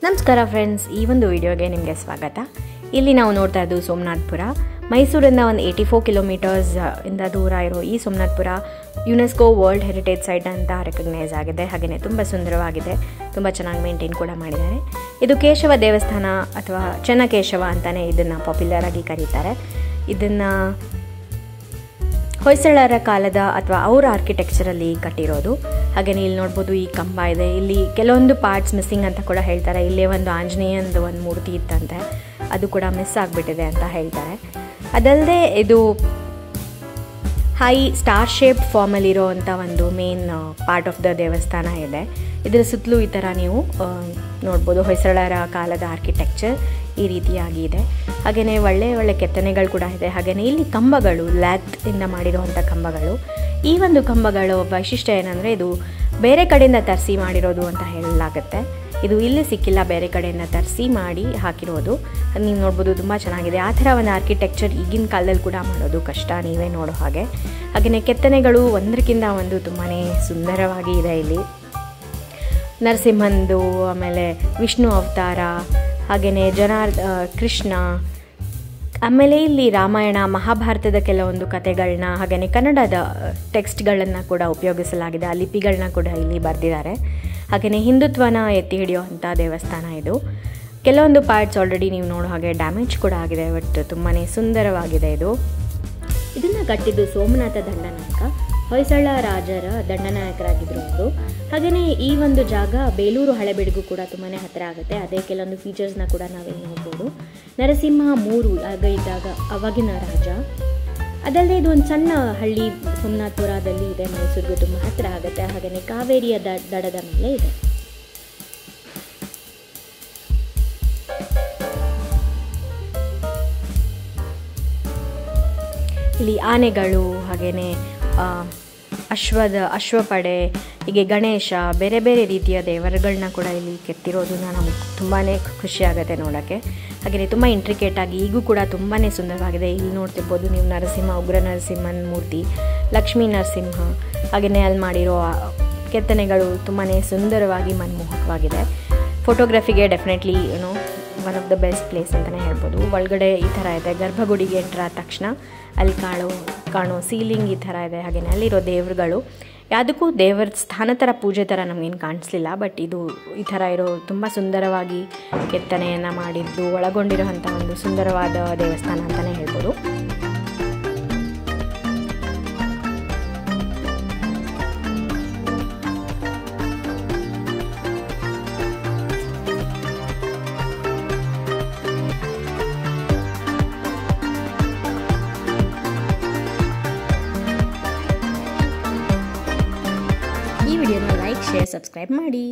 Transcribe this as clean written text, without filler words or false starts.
ನಮಸ್ಕಾರ ಫ್ರೆಂಡ್ಸ್, ಈ ಒಂದು ವಿಡಿಯೋಗೆ ನಿಮಗೆ ಸ್ವಾಗತ. ಇಲ್ಲಿ ನಾವು ನೋಡ್ತಾ ಇದ್ದು ಸೋಮನಾಥಪುರ. ಮೈಸೂರಿಂದ ಒಂದು 84 ಕಿಲೋಮೀಟರ್ಸ್ ಇಂದ ದೂರ ಇರೋ ಈ Somanathapura UNESCO world heritage site ಅಂತ ರೆಕಗ್ನೈಸ್ ಆಗಿದೆ. ಹಾಗೆಯೇ ತುಂಬ ಸುಂದರವಾಗಿದೆ, ತುಂಬ ಚೆನ್ನಾಗಿ ಮೇಂಟೈನ್ ಕೂಡ ಮಾಡಿದ್ದಾರೆ. ಇದು ಕೇಶವ ದೇವಸ್ಥಾನ ಅಥವಾ ಚೆನ್ನಕೇಶವ ಅಂತಲೇ ಇದನ್ನು ಪಾಪ್ಯುಲರ್ ಆಗಿ ಕರೀತಾರೆ. ಇದನ್ನು ಹೊಯ್ಸಳರ ಕಾಲದ ಅಥವಾ ಅವರ ಆರ್ಕಿಟೆಕ್ಚರಲ್ಲಿ ಕಟ್ಟಿರೋದು. ಹಾಗೆಯೇ ಇಲ್ಲಿ ನೋಡ್ಬೋದು, ಈ ಕಂಬ ಇದೆ. ಇಲ್ಲಿ ಕೆಲವೊಂದು ಪಾರ್ಟ್ಸ್ ಮಿಸ್ಸಿಂಗ್ ಅಂತ ಕೂಡ ಹೇಳ್ತಾರೆ. ಇಲ್ಲೇ ಒಂದು ಆಂಜನೇಯಂದು ಒಂದು ಮೂರ್ತಿ ಇತ್ತಂತೆ, ಅದು ಕೂಡ ಮಿಸ್ ಆಗಿಬಿಟ್ಟಿದೆ ಅಂತ ಹೇಳ್ತಾರೆ. ಅದಲ್ಲದೆ ಇದು ಹೈ ಸ್ಟಾರ್ ಶೇಪ್ ಫಾರ್ಮಲ್ಲಿರೋ ಅಂಥ ಒಂದು ಮೇನ್ ಪಾರ್ಟ್ ಆಫ್ ದ ದೇವಸ್ಥಾನ ಇದೆ. ಇದರ ಸುತ್ತಲೂ ಈ ಥರ ನೀವು ನೋಡ್ಬೋದು, ಹೊಯ್ಸಳರ ಕಾಲದ ಆರ್ಕಿಟೆಕ್ಚರ್ ಈ ರೀತಿಯಾಗಿ ಇದೆ. ಹಾಗೆಯೇ ಒಳ್ಳೆ ಕೆತ್ತನೆಗಳು ಕೂಡ ಇದೆ. ಹಾಗೆಯೇ ಇಲ್ಲಿ ಕಂಬಗಳು ಲ್ಯಾಥ್ನಿಂದ ಮಾಡಿರುವಂಥ ಕಂಬಗಳು. ಈ ಒಂದು ಕಂಬಗಳ ವೈಶಿಷ್ಟ್ಯ ಏನಂದರೆ, ಇದು ಬೇರೆ ಕಡೆಯಿಂದ ತರಿಸಿ ಮಾಡಿರೋದು ಅಂತ ಹೇಳಲಾಗುತ್ತೆ. ಇದು ಇಲ್ಲಿ ಸಿಕ್ಕಿಲ್ಲ, ಬೇರೆ ಕಡೆಯಿಂದ ತರಿಸಿ ಮಾಡಿ ಹಾಕಿರೋದು. ನೀವು ನೋಡ್ಬೋದು, ತುಂಬ ಚೆನ್ನಾಗಿದೆ. ಆ ಥರ ಒಂದು ಆರ್ಕಿಟೆಕ್ಚರ್ ಈಗಿನ ಕಾಲದಲ್ಲಿ ಕೂಡ ಮಾಡೋದು ಕಷ್ಟ, ನೀವೇ ನೋಡೋ ಹಾಗೆ. ಹಾಗೆಯೇ ಕೆತ್ತನೆಗಳು ಒಂದಕ್ಕಿಂತ ಒಂದು ತುಂಬಾ ಸುಂದರವಾಗಿ ಇದೆ. ಇಲ್ಲಿ ನರಸಿಂಹಂದು, ಆಮೇಲೆ ವಿಷ್ಣು ಅವತಾರ, ಹಾಗೆಯೇ ಕೃಷ್ಣ, ಆಮೇಲೆ ಇಲ್ಲಿ ರಾಮಾಯಣ ಮಹಾಭಾರತದ ಕೆಲವೊಂದು ಕಥೆಗಳನ್ನ, ಹಾಗೆಯೇ ಕನ್ನಡದ ಟೆಕ್ಸ್ಟ್ಗಳನ್ನು ಕೂಡ ಉಪಯೋಗಿಸಲಾಗಿದೆ. ಆ ಲಿಪಿಗಳನ್ನ ಕೂಡ ಇಲ್ಲಿ ಬರೆದಿದ್ದಾರೆ. ಹಾಗೆಯೇ ಹಿಂದುತ್ವನ ಎತ್ತಿ ಹಿಡಿಯುವಂಥ ದೇವಸ್ಥಾನ ಇದು. ಕೆಲವೊಂದು ಪಾರ್ಟ್ಸ್ ಆಲ್ರೆಡಿ ನೀವು ನೋಡೋ ಹಾಗೆ ಡ್ಯಾಮೇಜ್ ಕೂಡ ಆಗಿದೆ, ಬಟ್ ತುಂಬಾ ಸುಂದರವಾಗಿದೆ ಇದು. ಇದನ್ನು ಕಟ್ಟಿದ್ದು ಸೋಮನಾಥ ದಂಡನಾಯಕ, ಹೊಯ್ಸಳ ರಾಜರ ದಂಡನಾಯಕರಾಗಿದ್ದರು ಅವರು. ಹಾಗೆಯೇ ಈ ಒಂದು ಜಾಗ ಬೇಲೂರು ಹಳೆಬೀಡಿಗೂ ಕೂಡ ತುಂಬಾ ಹತ್ತಿರ ಆಗುತ್ತೆ. ಅದೇ ಕೆಲವೊಂದು ಫೀಚರ್ಸ್ನ ಕೂಡ ನಾವಿಲ್ಲಿ ನೋಡ್ಬೋದು. ನರಸಿಂಹ 3 ಆಗ ಇದ್ದಾಗ ಅವಾಗಿನ ರಾಜ. ಅದಲ್ಲದೆ ಇದು ಒಂದು ಸಣ್ಣ ಹಳ್ಳಿ ಸೋಮನಾಥಪುರದಲ್ಲಿ ಇದೆ, ಮೈಸೂರಿಗೂ ತುಂಬ ಹತ್ತಿರ ಆಗುತ್ತೆ. ಹಾಗೆಯೇ ಕಾವೇರಿಯ ದಡದ ಮೇಲೆ ಇದೆ. ಇಲ್ಲಿ ಆನೆಗಳು, ಹಾಗೆಯೇ ಅಶ್ವಪಡೆ, ಹೀಗೆ ಗಣೇಶ, ಬೇರೆ ಬೇರೆ ರೀತಿಯ ದೇವರುಗಳನ್ನ ಕೂಡ ಇಲ್ಲಿ ಕೆತ್ತಿರೋದನ್ನ ನಮಗೆ ತುಂಬಾ ಖುಷಿಯಾಗುತ್ತೆ ನೋಡೋಕ್ಕೆ. ಹಾಗೆಯೇ ತುಂಬ ಇಂಟ್ರಿಕೇಟಾಗಿ ಈಗೂ ಕೂಡ ತುಂಬಾ ಸುಂದರವಾಗಿದೆ. ಇಲ್ಲಿ ನೋಡ್ತಿರ್ಬೋದು ನೀವು ನರಸಿಂಹ, ಉಗ್ರ ನರಸಿಂಹನ ಮೂರ್ತಿ, ಲಕ್ಷ್ಮೀ ನರಸಿಂಹ, ಹಾಗೆಯೇ ಅಲ್ಲಿ ಮಾಡಿರೋ ಕೆತ್ತನೆಗಳು ತುಂಬಾ ಸುಂದರವಾಗಿ ಮನಮೋಹಕವಾಗಿದೆ. ಫೋಟೋಗ್ರಫಿಗೆ definitely one of the best place ಅಂತಲೇ ಹೇಳ್ಬೋದು. ಒಳಗಡೆ ಈ ಥರ ಇದೆ, ಗರ್ಭಗುಡಿಗೆ ಎಂಟ್ರ್ ಆದ ತಕ್ಷಣ ಅಲ್ಲಿ ಕಾಣೋ ಸೀಲಿಂಗ್ ಈ ಥರ ಇದೆ. ಹಾಗೆಯೇ ಅಲ್ಲಿರೋ ದೇವರುಗಳು ಯಾವುದಕ್ಕೂ ದೇವರ ಸ್ಥಾನ ಥರ ಪೂಜೆ ಥರ ನಮಗೇನು ಕಾಣಿಸ್ಲಿಲ್ಲ, ಬಟ್ ಇದು ಈ ಥರ ಇರೋ ತುಂಬ ಸುಂದರವಾಗಿ ಕೆತ್ತನೆಯನ್ನು ಮಾಡಿದ್ದು ಒಳಗೊಂಡಿರೋಂಥ ಒಂದು ಸುಂದರವಾದ ದೇವಸ್ಥಾನ ಅಂತಲೇ ಹೇಳ್ಬೋದು. ಈ ವಿಡಿಯೋನ ಲೈಕ್, ಶೇರ್, ಸಬ್ಸ್ಕ್ರೈಬ್ ಮಾಡಿ.